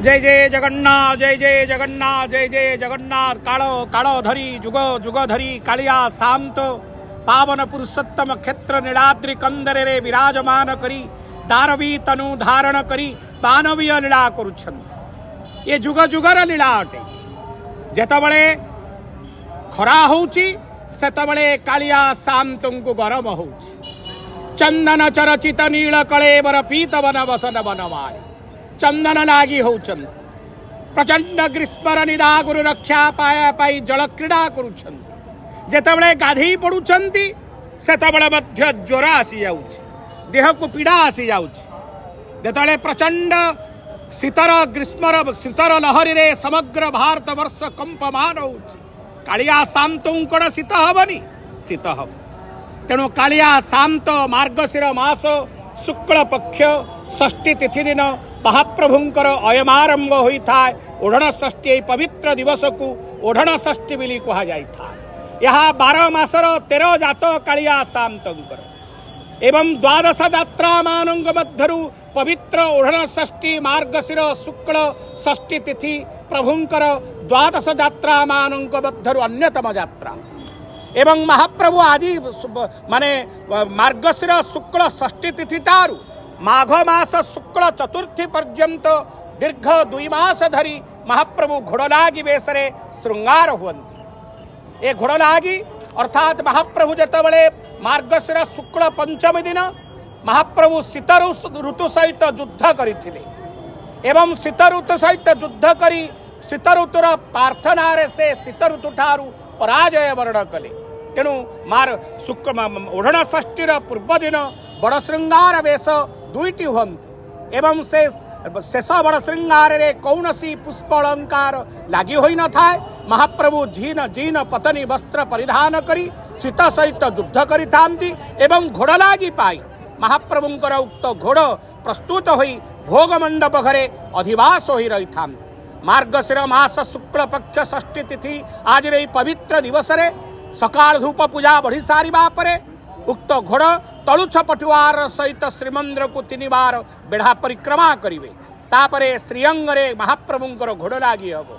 जय जय जगन्नाथ जय जय जगन्नाथ जय जय जगन्नाथ काल काल धरी जुग जुग धरी कालिया शांत पावन पुरुषोत्तम क्षेत्र नीलाद्रि कंदरे रे विराजमान करी दानवी तनु धारण करी मानवीय लीला करुछन। ये जुग जुगर लीला अटे। जेतबळे खरा होउची सेतबळे कालिया शांतंकु गरम होउची। चंदन चरचित नील कलेवर पीत वन वसन बनवाय चंदन लागी होउछन। प्रचंड ग्रीष्मर निदा गुरु रक्षा पाया पाई जल क्रीड़ा करुछन। जेतबळे गाधेई पडुछंती सेतबळे मध्य ज्वर आसी जाउछ, देह को पीड़ा आसी जाउछ। जेतबळे प्रचंड शीतर ग्रीष्मर शीतर लहरी रे समग्र भारत वर्ष कंपमान होउछ। कालिया शांतंकड़ शीत हबनी, शीत हब। तेणु कालिया शांत मार्गशीर मास शुक्ल पक्ष षष्ठी तिथि दिन महाप्रभुंकर अयमारंभ होता है। ओढ़ण षष्ठी पवित्र दिवस को ओढ़ण षष्ठी बोली कहा जाता है। यहाँ 12 मासर 13 जात कालिया शांतंकर एवं द्वादश यात्रा मानंग मध्यरु पवित्र ओढ़ण षष्ठी मार्गशीर शुक्ल षष्ठी तिथि प्रभुंकर द्वादश यात्रा मानंग मध्यरु अन्यतम यात्रा एवं महाप्रभु आज माने मार्गशीर शुक्ल षष्ठी तिथि टारू माघ मास शुक्ल चतुर्थी पर्यंत दीर्घ 2 मास धरी महाप्रभु घोड़लागी वेशरे श्रृंगार हुवन्ति। ए घोड़लागी अर्थात महाप्रभु जेतबळे मार्गशीर शुक्ल पंचमी दिन महाप्रभु शीत ऋतु सहित युद्ध करथिले एवं शीत ऋतु सहित युद्ध करी शीत ऋतुर प्रार्थना रे से शीत ऋतु ठारू पराजय वर्ण कले। तेणु मार शुक्ल ओढ़ण षष्ठीर पूर्व दिन बड़ श्रृंगार वेश 2टी हुवन्ति एवं से शेष बड़ श्रृंगार रे कौनसी पुष्प अलंकार लागि होई न थाए। महाप्रभु जीन जीन पतनी वस्त्र परिधान करी शीत सहित युद्ध करिथांती एवं घोड़लागी पाई महाप्रभुंकर उक्त घोड़ प्रस्तुत होई भोग मंडप घरे अधिवास होई रहिथांती। मार्गशीर मास शुक्ल पक्ष षष्ठी तिथि आज रे पवित्र दिवस रे सकाळ धूप पूजा बढ़ी सारिबा परे उक्त घोड़ तलुछ पटुआर सहित श्रीमंदिर को 3 बार बेढ़ा परिक्रमा करिवे। तापरे श्रीअंग रे महाप्रभुंकर घोड़ लागी हबो।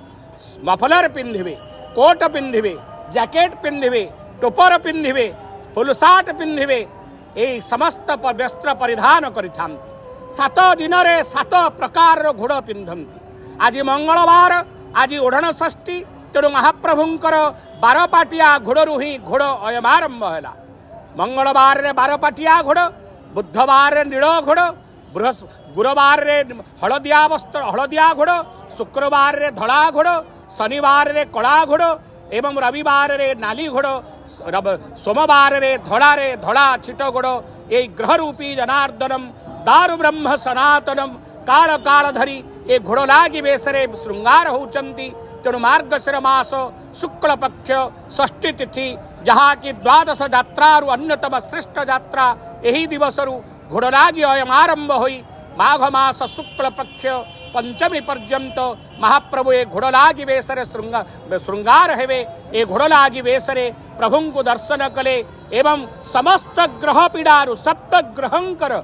मफलर पिंधिवे, कोट पिंधिवे, जैकेट पिंधिवे, टोपर पिंधिवे, फुल सार्ट पिंधिवे। ए समस्त वस्त्र परिधान करिथांती। 7 दिन रे 7 प्रकार घोड़ पिंधंती। आज मंगलवार आज ओढ़ण षष्ठी तेणु महाप्रभुंकर 12 पाटिया घोड़रू ही घोड़ अयमारंभ है। मंगलवार रे 12 पाटिया घोड़, बुधवार रे नील घोड़, गुरुवार रे हलदिया वस्त्र हलदिया घोड़, शुक्रवार रे धड़ा घोड़, शनिवार रे कला घोड़ एवं रविवार रे नाली घोड़, सोमवार रे धड़ा छिट घोड़। ये ग्रहरूपी जनार्दनम दारु ब्रह्म सनातनम काल काल धरी ए घोड़लागी वेशरे श्रृंगार होचंती। तेणु मार्गशीर मास शुक्ल पक्ष षष्ठी तिथि जहाँ की द्वादश यात्रारु अन्यतम श्रेष्ठ यात्रा यही दिवसरु घोड़लागी अयम आरंभ होई माघ मास शुक्ल पक्ष पंचमी पर्यंत महाप्रभु ए घोड़लागी वेशरे श्रृंगार हेवे। ए घोड़लागी वेशरे प्रभु को दर्शन कले एवं समस्त ग्रह पीड़ारु 7 ग्रहंकर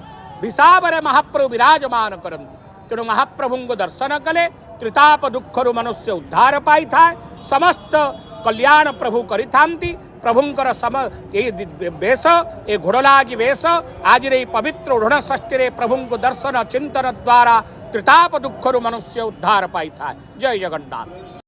विषावरे महाप्रभु विराजमान करंती। तेणु महाप्रभु को दर्शन कले त्रिताप दुखरु मनुष्य उद्धार पाई थाए। समस्त कल्याण प्रभु करिथांती। प्रभुंकर वेश ए घोड़लागी वेश आज रे पवित्र ओढ़ण षष्ठी रे प्रभु को दर्शन चिंतन द्वारा त्रिताप दुखरु मनुष्य उद्धार पाई थाए। जय जगन्नाथ।